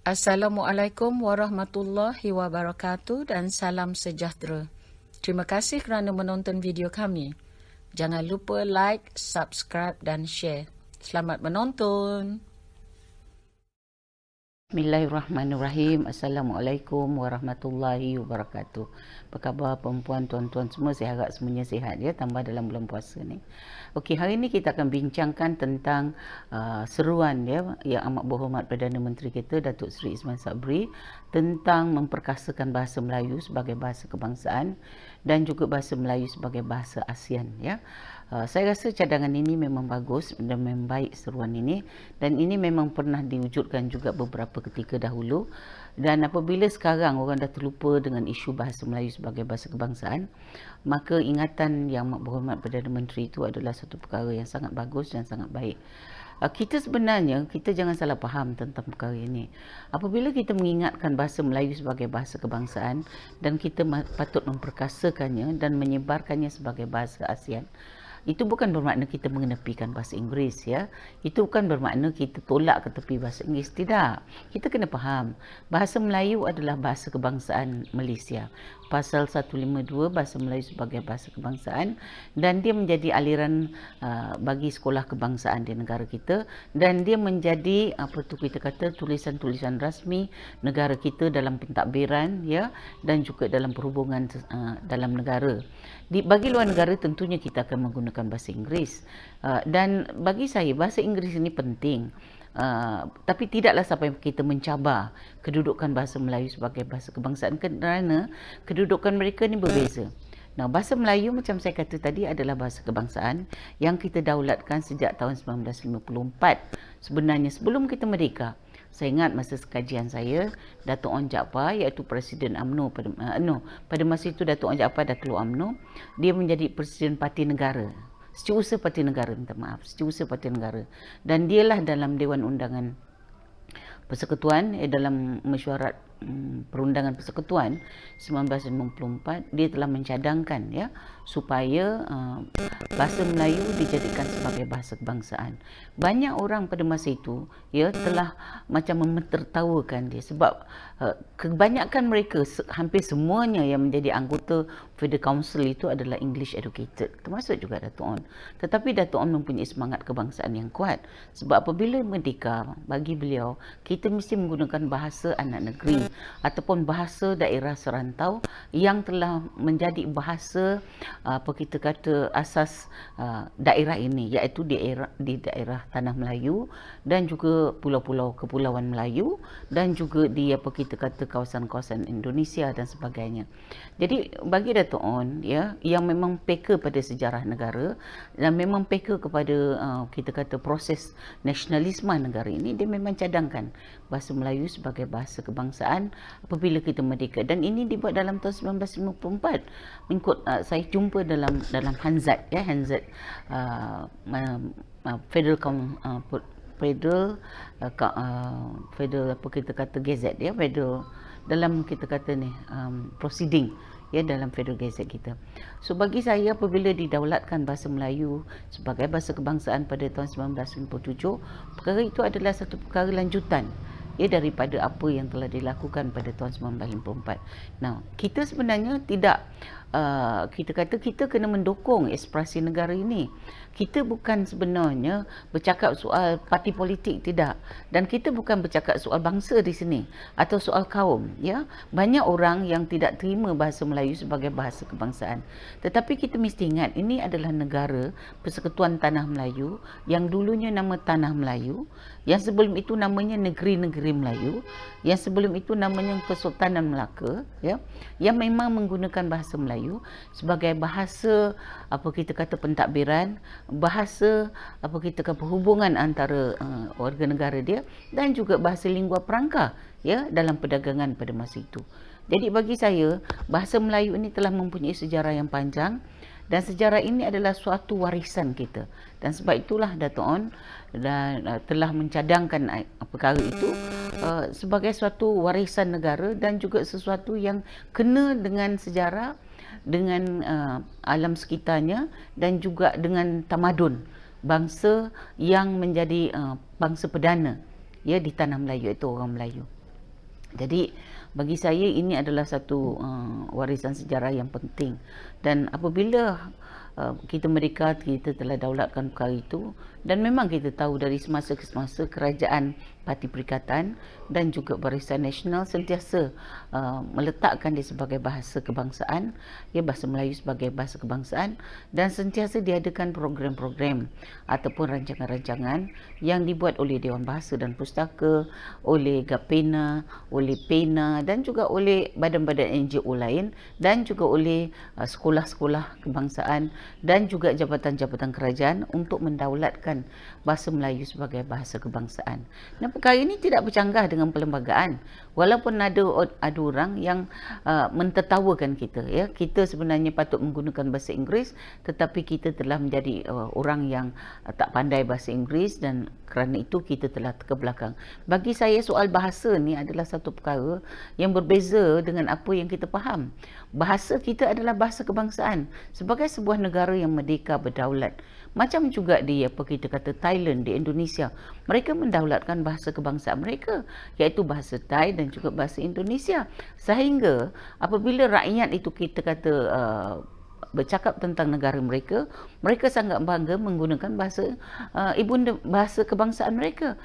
Assalamualaikum warahmatullahi wabarakatuh dan salam sejahtera. Terima kasih kerana menonton video kami. Jangan lupa like, subscribe dan share. Selamat menonton. Bismillahirrahmanirrahim. Assalamualaikum warahmatullahi wabarakatuh. Apa khabar perempuan, tuan-tuan semua? Saya harap semuanya sihat ya, tambah dalam bulan puasa ni. Okey, hari ini kita akan bincangkan tentang seruan ya yang amat berhormat Perdana Menteri kita Datuk Seri Ismail Sabri tentang memperkasakan bahasa Melayu sebagai bahasa kebangsaan dan juga bahasa Melayu sebagai bahasa ASEAN ya. Saya rasa cadangan ini memang bagus dan memang baik seruan ini, dan ini memang pernah diwujudkan juga beberapa ketika dahulu, dan apabila sekarang orang dah terlupa dengan isu bahasa Melayu sebagai bahasa kebangsaan, maka ingatan yang amat berhormat Perdana Menteri itu adalah satu perkara yang sangat bagus dan sangat baik. Kita sebenarnya, kita jangan salah faham tentang perkara ini. Apabila kita mengingatkan bahasa Melayu sebagai bahasa kebangsaan dan kita patut memperkasakannya dan menyebarkannya sebagai bahasa ASEAN, itu bukan bermakna kita mengenepikan bahasa Inggeris ya. Itu bukan bermakna kita tolak ke tepi bahasa Inggeris, tidak. Kita kena faham, bahasa Melayu adalah bahasa kebangsaan Malaysia. Pasal 152 bahasa Melayu sebagai bahasa kebangsaan, dan dia menjadi aliran bagi sekolah kebangsaan di negara kita, dan dia menjadi apa tu kita kata tulisan-tulisan rasmi negara kita dalam pentadbiran ya, dan juga dalam perhubungan dalam negara. Bagi luar negara tentunya kita akan menggunakan bahasa Inggeris, dan bagi saya bahasa Inggeris ini penting. Tapi tidaklah sampai kita mencabar kedudukan bahasa Melayu sebagai bahasa kebangsaan, kerana kedudukan mereka ni berbeza. Nah, bahasa Melayu macam saya kata tadi adalah bahasa kebangsaan yang kita daulatkan sejak tahun 1954. Sebenarnya sebelum kita merdeka. Saya ingat masa kajian saya, Datuk Onn Jaafar, iaitu Presiden UMNO pada masa itu Datuk Onn Jaafar dah keluar UMNO, dia menjadi Presiden Parti Negara. Setiausaha Parti Negara, Setiausaha Parti Negara. Dan dialah dalam Dewan Undangan Persekutuan, dalam mesyuarat Perundangan Persekutuan 1994, dia telah mencadangkan ya supaya bahasa Melayu dijadikan sebagai bahasa kebangsaan. Banyak orang pada masa itu ya telah macam mementertawakan dia, sebab kebanyakan mereka, hampir semuanya yang menjadi anggota Federal Council itu adalah English educated, termasuk juga Datuk Onn. Tetapi Datuk Onn mempunyai semangat kebangsaan yang kuat, sebab apabila merdeka, bagi beliau kita mesti menggunakan bahasa anak negeri ataupun bahasa daerah serantau yang telah menjadi bahasa apa kita kata asas daerah ini, iaitu di daerah Tanah Melayu dan juga pulau-pulau Kepulauan Melayu, dan juga di apa kita kata kawasan-kawasan Indonesia dan sebagainya. Jadi bagi Datuk Onn ya, yang memang peka pada sejarah negara dan memang peka kepada kita kata proses nasionalisme negara ini, dia memang cadangkan bahasa Melayu sebagai bahasa kebangsaan apabila kita merdeka, dan ini dibuat dalam tahun 1954 mengikut saya jumpa dalam Hanzat ya, Hanzat Federal apa kita kata Gazette ya, Federal dalam kita kata ni proceeding ya dalam Federal Gazette kita. So bagi saya, apabila didaulatkan bahasa Melayu sebagai bahasa kebangsaan pada tahun 1957, perkara itu adalah satu perkara lanjutan ya daripada apa yang telah dilakukan pada tahun 1954. Nah, kita sebenarnya tidak kita kata kita kena mendukung ekspresi negara ini. Kita bukan sebenarnya bercakap soal parti politik, tidak. Dan kita bukan bercakap soal bangsa di sini atau soal kaum ya. Banyak orang yang tidak terima bahasa Melayu sebagai bahasa kebangsaan. Tetapi kita mesti ingat, ini adalah negara Persekutuan Tanah Melayu yang dulunya nama Tanah Melayu, yang sebelum itu namanya Negeri-Negeri Melayu, yang sebelum itu namanya Kesultanan Melaka ya, yang memang menggunakan bahasa Melayu sebagai bahasa apa kita kata pentadbiran, bahasa apa kita kata perhubungan antara warga negara dia, dan juga bahasa lingua perangka ya dalam perdagangan pada masa itu. Jadi bagi saya, bahasa Melayu ini telah mempunyai sejarah yang panjang, dan sejarah ini adalah suatu warisan kita, dan sebab itulah Datuk Onn dan telah mencadangkan perkara itu sebagai suatu warisan negara, dan juga sesuatu yang kena dengan sejarah, dengan alam sekitarnya, dan juga dengan tamadun bangsa yang menjadi bangsa perdana ya di tanah Melayu, itu orang Melayu. Jadi bagi saya ini adalah satu warisan sejarah yang penting, dan apabila kita merdeka, kita telah daulatkan perkara itu, dan memang kita tahu dari semasa ke semasa kerajaan Parti Perikatan dan juga Barisan Nasional sentiasa meletakkan dia sebagai bahasa kebangsaan, ya, bahasa Melayu sebagai bahasa kebangsaan, dan sentiasa diadakan program-program ataupun rancangan-rancangan yang dibuat oleh Dewan Bahasa dan Pustaka, oleh Gapena, oleh PENA, dan juga oleh badan-badan NGO lain, dan juga oleh sekolah-sekolah kebangsaan dan juga jabatan-jabatan kerajaan untuk mendaulatkan bahasa Melayu sebagai bahasa kebangsaan. Dan perkara ini tidak bercanggah dengan perlembagaan, walaupun ada orang yang mentertawakan kita, ya, kita sebenarnya patut menggunakan bahasa Inggeris, tetapi kita telah menjadi orang yang tak pandai bahasa Inggeris, dan kerana itu kita telah terkebelakang. Bagi saya soal bahasa ni adalah satu perkara yang berbeza dengan apa yang kita faham. Bahasa kita adalah bahasa kebangsaan sebagai sebuah negara yang merdeka berdaulat. Macam juga di kita kata Thailand, di Indonesia, mereka mendaulatkan bahasa kebangsaan mereka, iaitu bahasa Thai dan juga bahasa Indonesia. Sehingga apabila rakyat itu kita kata bercakap tentang negara mereka, mereka sangat bangga menggunakan bahasa ibunda, bahasa kebangsaan mereka.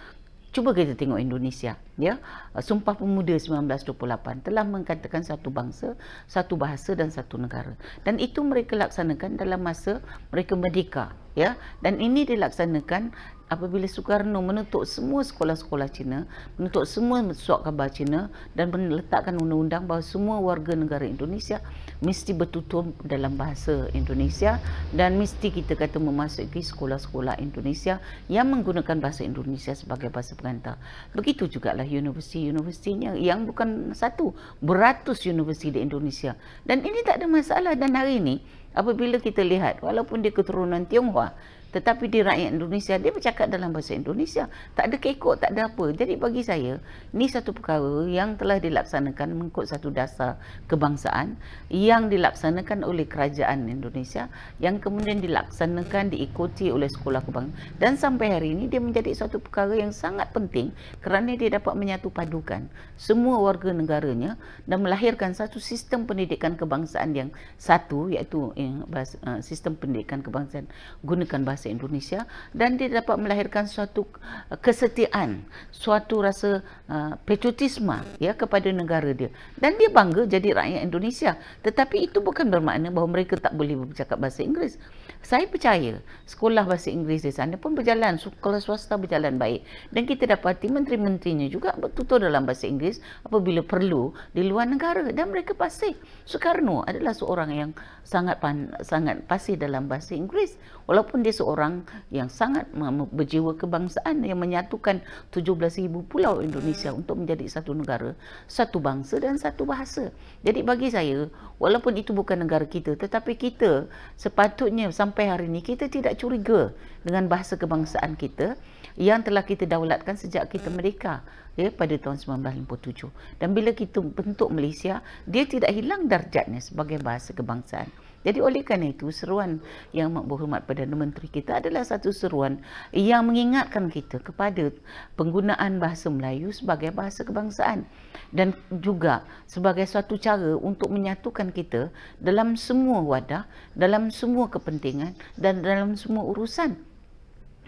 Cuba kita tengok Indonesia, ya. Sumpah Pemuda 1928 telah mengatakan satu bangsa, satu bahasa dan satu negara. Dan itu mereka laksanakan dalam masa mereka merdeka, ya. Dan ini dilaksanakan apabila Soekarno menutup semua sekolah-sekolah Cina, menutup semua surat khabar Cina, dan meletakkan undang-undang bahawa semua warga negara Indonesia mesti bertutur dalam bahasa Indonesia, dan mesti kita kata memasuki sekolah-sekolah Indonesia yang menggunakan bahasa Indonesia sebagai bahasa pengantar. Begitu jugalah universiti-universitinya yang bukan satu, beratus universiti di Indonesia. Dan ini tak ada masalah. Dan hari ini apabila kita lihat, walaupun dia keturunan Tionghoa, tetapi di rakyat Indonesia, dia bercakap dalam bahasa Indonesia. Tak ada kekok, tak ada apa. Jadi bagi saya, ini satu perkara yang telah dilaksanakan mengikut satu dasar kebangsaan yang dilaksanakan oleh kerajaan Indonesia, yang kemudian dilaksanakan, diikuti oleh sekolah kebangsaan. Dan sampai hari ini dia menjadi satu perkara yang sangat penting kerana dia dapat menyatu padukan semua warga negaranya dan melahirkan satu sistem pendidikan kebangsaan yang satu, iaitu sistem pendidikan kebangsaan gunakan bahasa Indonesia, dan dia dapat melahirkan suatu kesetiaan, suatu rasa patriotisme, ya, kepada negara dia, dan dia bangga jadi rakyat Indonesia. Tetapi itu bukan bermakna bahawa mereka tak boleh bercakap bahasa Inggeris. Saya percaya sekolah bahasa Inggeris di sana pun berjalan, sekolah swasta berjalan baik, dan kita dapati menteri-menterinya juga bertutur dalam bahasa Inggeris apabila perlu di luar negara, dan mereka fasih. Soekarno adalah seorang yang sangat fasih dalam bahasa Inggeris, walaupun dia seorang yang sangat berjiwa kebangsaan yang menyatukan 17,000 pulau Indonesia untuk menjadi satu negara, satu bangsa dan satu bahasa. Jadi bagi saya, walaupun itu bukan negara kita, tetapi kita sepatutnya sampai hari ini kita tidak curiga dengan bahasa kebangsaan kita yang telah kita daulatkan sejak kita merdeka, ya, pada tahun 1957. Dan bila kita bentuk Malaysia, dia tidak hilang darjatnya sebagai bahasa kebangsaan. Jadi oleh kerana itu, seruan yang berhormat Perdana Menteri kita adalah satu seruan yang mengingatkan kita kepada penggunaan bahasa Melayu sebagai bahasa kebangsaan, dan juga sebagai suatu cara untuk menyatukan kita dalam semua wadah, dalam semua kepentingan dan dalam semua urusan,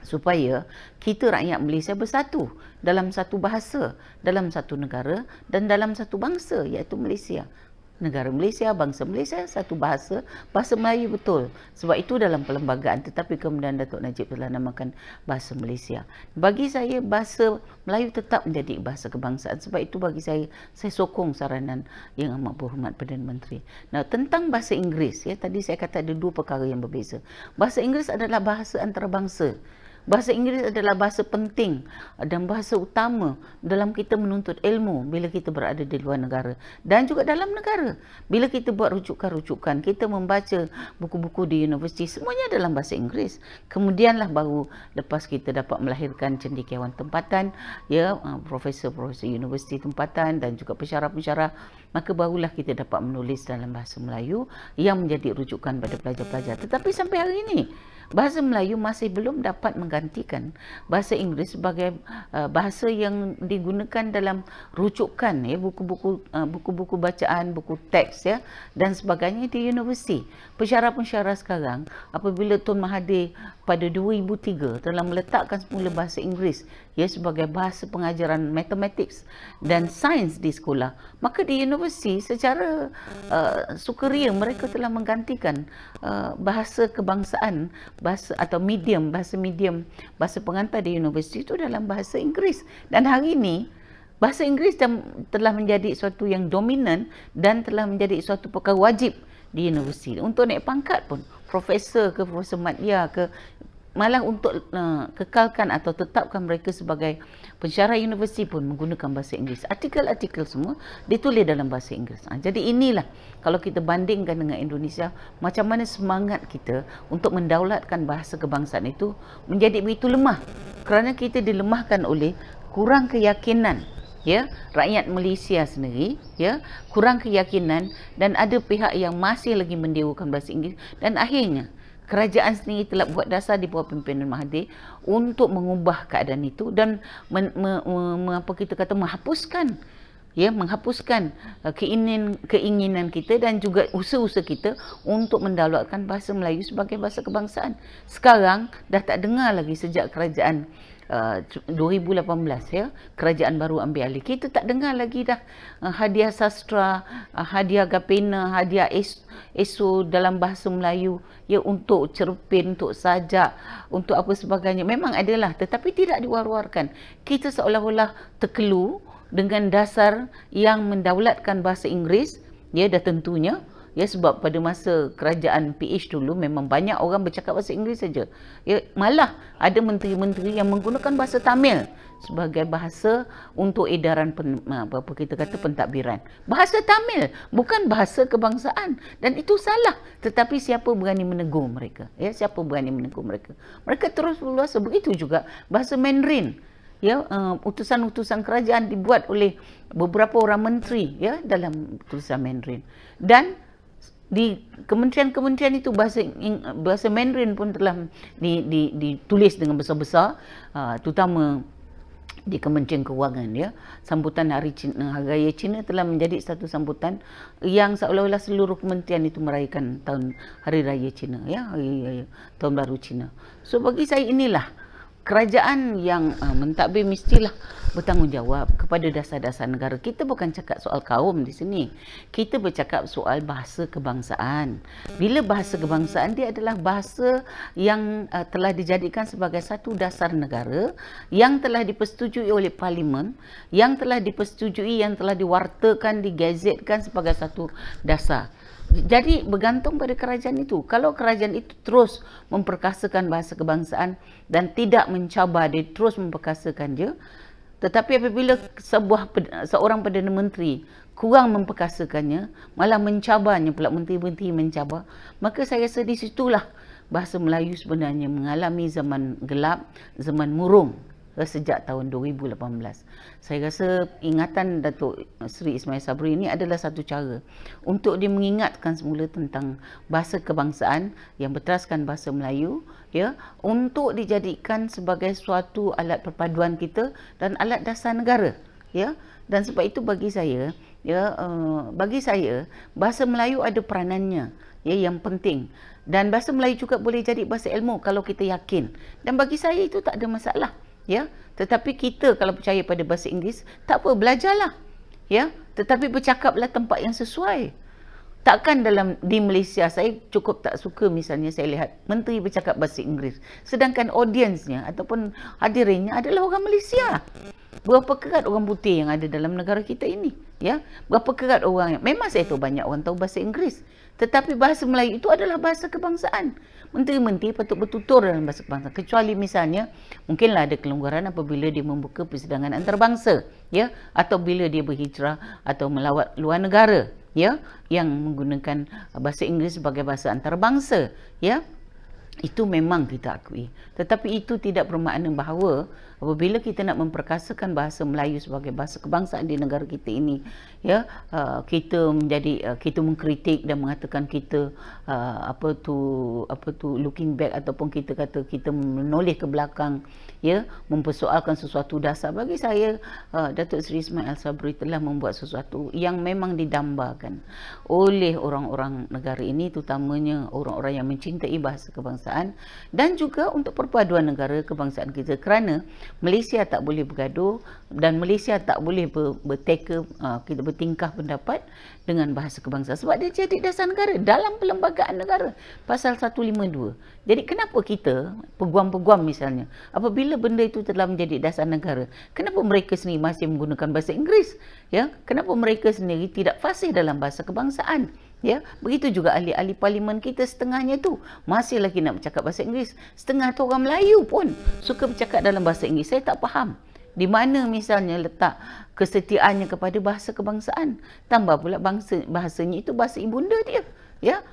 supaya kita rakyat Malaysia bersatu dalam satu bahasa, dalam satu negara dan dalam satu bangsa, iaitu Malaysia. Negara Malaysia, bangsa Malaysia, satu bahasa, bahasa Melayu betul. Sebab itu dalam perlembagaan, tetapi kemudian Datuk Najib telah namakan bahasa Malaysia. Bagi saya, bahasa Melayu tetap menjadi bahasa kebangsaan. Sebab itu bagi saya sokong saranan yang amat berhormat Perdana Menteri. Nah, tentang bahasa Inggeris, ya, tadi saya kata ada dua perkara yang berbeza. Bahasa Inggeris adalah bahasa antarabangsa. Bahasa Inggeris adalah bahasa penting dan bahasa utama dalam kita menuntut ilmu bila kita berada di luar negara dan juga dalam negara. Bila kita buat rujukan-rujukan, kita membaca buku-buku di universiti, semuanya dalam bahasa Inggeris. Kemudianlah baru lepas kita dapat melahirkan cendekiawan tempatan, ya, profesor-profesor universiti tempatan dan juga pensyarah-pensyarah, maka barulah kita dapat menulis dalam bahasa Melayu yang menjadi rujukan pada pelajar-pelajar. Tetapi sampai hari ini, bahasa Melayu masih belum dapat menggantikan bahasa Inggeris sebagai bahasa yang digunakan dalam rujukan, ya, buku-buku bacaan, buku teks, ya, dan sebagainya di universiti. Pensyarah-pensyarah sekarang apabila Tun Mahathir pada 2003 telah meletakkan semula bahasa Inggeris, ya, sebagai bahasa pengajaran matematik dan sains di sekolah, maka di universiti secara sukaria mereka telah menggantikan bahasa kebangsaan, bahasa atau bahasa pengantar di universiti itu dalam bahasa Inggeris. Dan hari ini bahasa Inggeris telah menjadi suatu yang dominan dan telah menjadi suatu perkara wajib di universiti. Untuk naik pangkat pun, profesor ke profesor madya ke, malah untuk kekalkan atau tetapkan mereka sebagai pensyarah universiti pun menggunakan bahasa Inggeris. Artikel-artikel semua ditulis dalam bahasa Inggeris. Jadi inilah, kalau kita bandingkan dengan Indonesia, macam mana semangat kita untuk mendaulatkan bahasa kebangsaan itu menjadi begitu lemah. Kerana kita dilemahkan oleh kurang keyakinan, ya, rakyat Malaysia sendiri, ya, kurang keyakinan, dan ada pihak yang masih lagi mendewakan bahasa Inggeris, dan akhirnya kerajaan sendiri telah buat dasar di bawah pimpinan Mahathir untuk mengubah keadaan itu dan menghapuskan, ya, menghapuskan keinginan kita dan juga usaha-usaha kita untuk mendaulatkan bahasa Melayu sebagai bahasa kebangsaan. Sekarang dah tak dengar lagi sejak kerajaan 2018, ya, kerajaan baru ambil alih. Kita tak dengar lagi dah hadiah sastra, hadiah gapena, hadiah esok dalam bahasa Melayu, ya, untuk cerpen, untuk sajak, untuk apa sebagainya. Memang adalah, tetapi tidak diwar-warkan. Kita seolah-olah terkelu dengan dasar yang mendaulatkan bahasa Inggeris, ya, dah tentunya, ya, sebab pada masa kerajaan PH dulu memang banyak orang bercakap bahasa Inggeris saja. Ya, malah ada menteri-menteri yang menggunakan bahasa Tamil sebagai bahasa untuk edaran pentadbiran. Bahasa Tamil, bukan bahasa kebangsaan, dan itu salah. Tetapi siapa berani menegur mereka? Ya, siapa berani menegur mereka? Mereka terus berluasa. Begitu juga bahasa Mandarin. Ya, utusan-utusan kerajaan dibuat oleh beberapa orang menteri, ya, dalam tulisan Mandarin. Dan di kementerian-kementerian itu bahasa Mandarin pun telah ditulis dengan besar-besar, terutama di Kementerian Kewangan, ya. Sambutan Hari Raya Cina telah menjadi satu sambutan yang seolah-olah seluruh kementerian itu merayakan Hari Raya Cina, ya, Tahun Baru Cina. So bagi saya inilah kerajaan yang mentadbir mestilah bertanggungjawab kepada dasar-dasar negara. Kita bukan cakap soal kaum di sini. Kita bercakap soal bahasa kebangsaan. Bila bahasa kebangsaan, dia adalah bahasa yang telah dijadikan sebagai satu dasar negara, yang telah dipersetujui oleh parlimen, yang telah dipersetujui, yang telah diwartakan, digazetkan sebagai satu dasar. Jadi bergantung pada kerajaan itu. Kalau kerajaan itu terus memperkasakan bahasa kebangsaan dan tidak mencabar, dia terus memperkasakan je. Tetapi apabila seorang Perdana Menteri kurang memperkasakannya, malah mencabarnya pula, menteri-menteri mencabar, maka saya rasa di situlah bahasa Melayu sebenarnya mengalami zaman gelap, zaman murung sejak tahun 2018. Saya rasa ingatan Datuk Seri Ismail Sabri ini adalah satu cara untuk dia mengingatkan semula tentang bahasa kebangsaan yang berteraskan bahasa Melayu, ya, untuk dijadikan sebagai suatu alat perpaduan kita dan alat dasar negara, ya. Dan sebab itu bagi saya, ya, bahasa Melayu ada peranannya, ya, yang penting. Dan bahasa Melayu juga boleh jadi bahasa ilmu kalau kita yakin. Dan bagi saya itu tak ada masalah. Ya, tetapi kita kalau percaya pada bahasa Inggeris, tak apa, belajarlah, ya, tetapi bercakaplah tempat yang sesuai. Takkan di Malaysia saya cukup tak suka misalnya saya lihat menteri bercakap bahasa Inggeris, sedangkan audiensnya ataupun hadirinnya adalah orang Malaysia. Berapa kerat orang putih yang ada dalam negara kita ini, ya? Berapa kerat orang, memang saya tahu banyak orang tahu bahasa Inggeris, tetapi bahasa Melayu itu adalah bahasa kebangsaan. Menteri-menteri patut bertutur dalam bahasa kebangsaan, kecuali misalnya mungkinlah ada kelonggaran apabila dia membuka persidangan antarabangsa, ya, atau bila dia berhijrah atau melawat luar negara, ya, yang menggunakan bahasa Inggeris sebagai bahasa antarabangsa, ya. Itu memang kita akui. Tetapi itu tidak bermakna bahawa Apabila kita nak memperkasakan bahasa Melayu sebagai bahasa kebangsaan di negara kita ini, ya, kita mengkritik dan mengatakan kita apa tu looking back, ataupun kita kata kita menoleh ke belakang, ya, mempersoalkan sesuatu dasar. Bagi saya, Datuk Seri Ismail Sabri telah membuat sesuatu yang memang didambakan oleh orang-orang negara ini, terutamanya orang-orang yang mencintai bahasa kebangsaan, dan juga untuk perpaduan negara kebangsaan kita, kerana Malaysia tak boleh bergaduh dan Malaysia tak boleh kita bertingkah pendapat dengan bahasa kebangsaan, sebab dia jadi dasar negara dalam perlembagaan negara, pasal 152. Jadi kenapa kita, peguam-peguam misalnya, apabila benda itu telah menjadi dasar negara, kenapa mereka sendiri masih menggunakan bahasa Inggeris? Ya, kenapa mereka sendiri tidak fasih dalam bahasa kebangsaan? Ya, begitu juga ahli-ahli parlimen kita, setengahnya tu masih lagi nak bercakap bahasa Inggeris. Setengah tu orang Melayu pun suka bercakap dalam bahasa Inggeris. Saya tak faham di mana misalnya letak kesetiaannya kepada bahasa kebangsaan. Tambah pula bahasanya itu bahasa ibunda dia. Ya.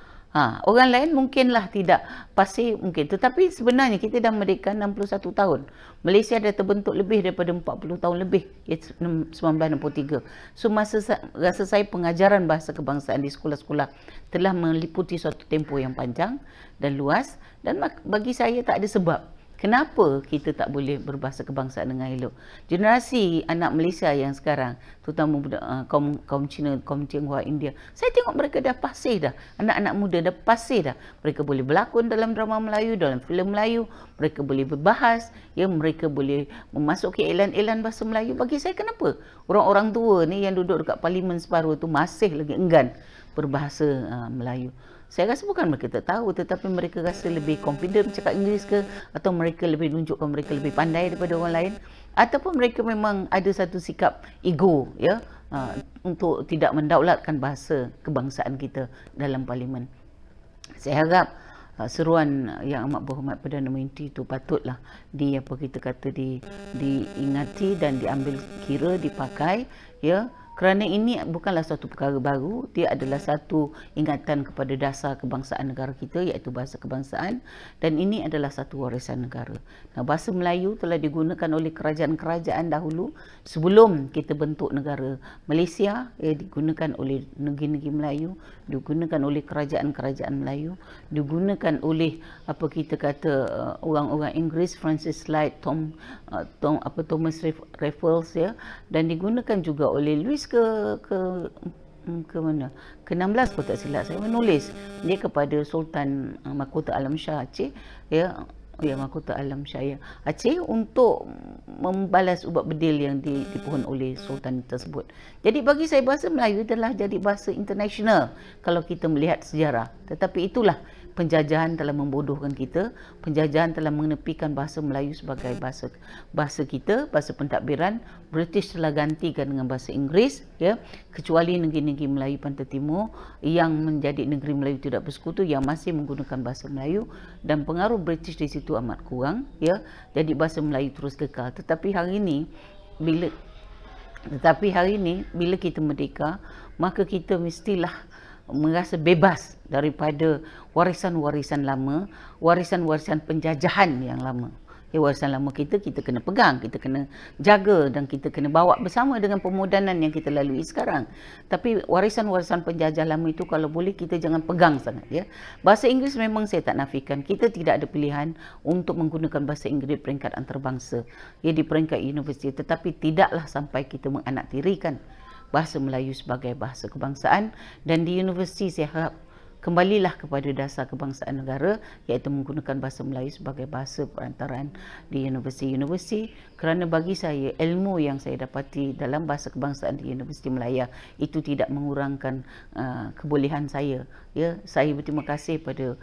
Orang lain mungkinlah tidak pasti mungkin, tetapi sebenarnya kita dah merdeka 61 tahun. Malaysia dah terbentuk lebih daripada 40 tahun lebih, iaitu 1963. So rasa saya pengajaran bahasa kebangsaan di sekolah-sekolah telah meliputi suatu tempoh yang panjang dan luas, dan bagi saya tak ada sebab kenapa kita tak boleh berbahasa kebangsaan dengan elok. Generasi anak Malaysia yang sekarang, terutama kaum Cina, kaum Tionghoa, India, saya tengok mereka dah fasih dah. Anak-anak muda dah fasih dah. Mereka boleh berlakon dalam drama Melayu, dalam filem Melayu. Mereka boleh berbahas, ya, mereka boleh memasuki iklan-iklan bahasa Melayu. Bagi saya, kenapa orang-orang tua ni yang duduk dekat parlimen separuh tu masih lagi enggan berbahasa Melayu? Saya rasa bukan mereka tak tahu, tetapi mereka rasa lebih confident bercakap Inggeris ke, atau mereka lebih tunjukkan mereka lebih pandai daripada orang lain, ataupun mereka memang ada satu sikap ego, ya, untuk tidak mendaulatkan bahasa kebangsaan kita dalam parlimen. Saya harap seruan yang amat berhormat Perdana Menteri itu patutlah diingati dan diambil kira, dipakai, ya. Kerana ini bukanlah satu perkara baru, dia adalah satu ingatan kepada dasar kebangsaan negara kita, iaitu bahasa kebangsaan, dan ini adalah satu warisan negara. Nah, bahasa Melayu telah digunakan oleh kerajaan-kerajaan dahulu sebelum kita bentuk negara Malaysia, digunakan oleh negeri-negeri Melayu, digunakan oleh kerajaan-kerajaan Melayu, digunakan oleh orang-orang Inggeris, Francis Light, Thomas Raffles, ya, dan digunakan juga oleh Louis ke mana? Ke-16 kalau tak silap saya, menulis dia kepada Sultan Mahkota Alam Shah Aceh, ya, Mahkota Alam Shah Aceh, untuk membalas ubat bedil yang dipohon oleh Sultan tersebut. Jadi bagi saya, bahasa Melayu telah jadi bahasa international kalau kita melihat sejarah. Tetapi itulah, penjajahan telah membodohkan kita, penjajahan telah menepikan bahasa Melayu sebagai bahasa kita, bahasa pentadbiran. British telah gantikan dengan bahasa Inggeris, ya, kecuali negeri-negeri Melayu Pantai Timur yang menjadi negeri Melayu tidak bersekutu yang masih menggunakan bahasa Melayu, dan pengaruh British di situ amat kurang, ya. Jadi bahasa Melayu terus kekal. Tetapi hari ini bila kita merdeka, maka kita mestilah merasa bebas daripada warisan-warisan lama, warisan-warisan penjajahan yang lama. Warisan lama kita kena pegang, kita kena jaga, dan kita kena bawa bersama dengan pemodanan yang kita lalui sekarang. Tapi warisan-warisan penjajah lama itu kalau boleh kita jangan pegang sangat, ya. Bahasa Inggeris memang saya tak nafikan, kita tidak ada pilihan untuk menggunakan bahasa Inggeris peringkat antarabangsa, ya, di peringkat universiti, tetapi tidaklah sampai kita menanaktirikan bahasa Melayu sebagai bahasa kebangsaan. Dan di universiti saya harap kembalilah kepada dasar kebangsaan negara, iaitu menggunakan bahasa Melayu sebagai bahasa perantaraan di universiti-universiti, kerana bagi saya ilmu yang saya dapati dalam bahasa kebangsaan di Universiti Melaya itu tidak mengurangkan kebolehan saya, ya. Saya berterima kasih pada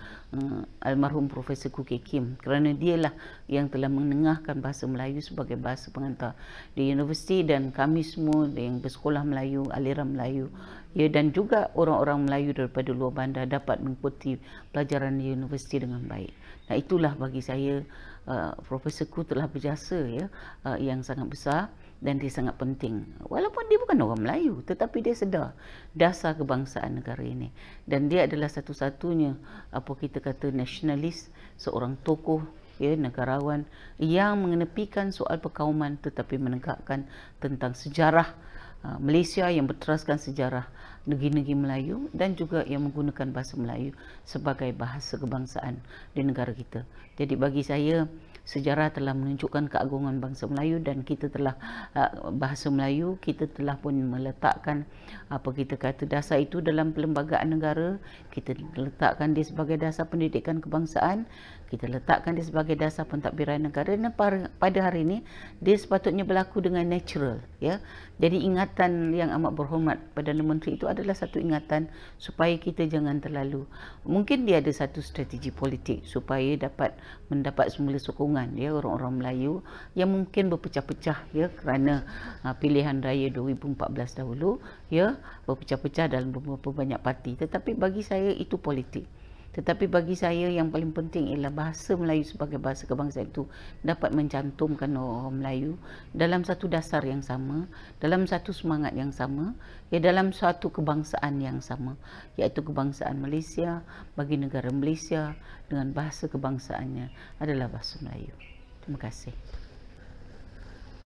almarhum Profesor Kuki Kim, kerana dialah yang telah menengahkan bahasa Melayu sebagai bahasa pengantar di universiti, dan kami semua yang bersekolah Melayu, aliran Melayu, ya, dan juga orang-orang Melayu daripada luar bandar dapat mengikuti pelajaran di universiti dengan baik. Nah, itulah bagi saya Profesor Ku telah berjasa, ya, yang sangat besar, dan dia sangat penting. Walaupun dia bukan orang Melayu, tetapi dia sedar dasar kebangsaan negara ini, dan dia adalah satu-satunya kita kata nasionalis, seorang tokoh ya, negarawan yang mengenepikan soal perkauman tetapi menegakkan tentang sejarah Malaysia, yang berteraskan sejarah negeri-negeri Melayu dan juga yang menggunakan bahasa Melayu sebagai bahasa kebangsaan di negara kita. Jadi bagi saya, sejarah telah menunjukkan keagungan bangsa Melayu dan kita telah bahasa Melayu, kita telah pun meletakkan apa kita kata dasar itu dalam perlembagaan negara, kita letakkan dia sebagai dasar pendidikan kebangsaan, kita letakkan dia sebagai dasar pentadbiran negara, dan pada hari ini dia sepatutnya berlaku dengan natural, ya. Jadi ingatan yang amat berhormat Perdana Menteri itu adalah satu ingatan supaya kita jangan terlalu, mungkin dia ada satu strategi politik supaya dapat mendapat semula sokongan, ya, orang-orang Melayu yang mungkin berpecah-pecah, ya, kerana pilihan raya 2014 dahulu, ya, berpecah-pecah dalam beberapa banyak parti. Tetapi bagi saya itu politik. Tetapi bagi saya yang paling penting ialah bahasa Melayu sebagai bahasa kebangsaan itu dapat mencantumkan orang Melayu dalam satu dasar yang sama, dalam satu semangat yang sama, ya, dalam satu kebangsaan yang sama, iaitu kebangsaan Malaysia. Bagi negara Malaysia dengan bahasa kebangsaannya adalah bahasa Melayu. Terima kasih.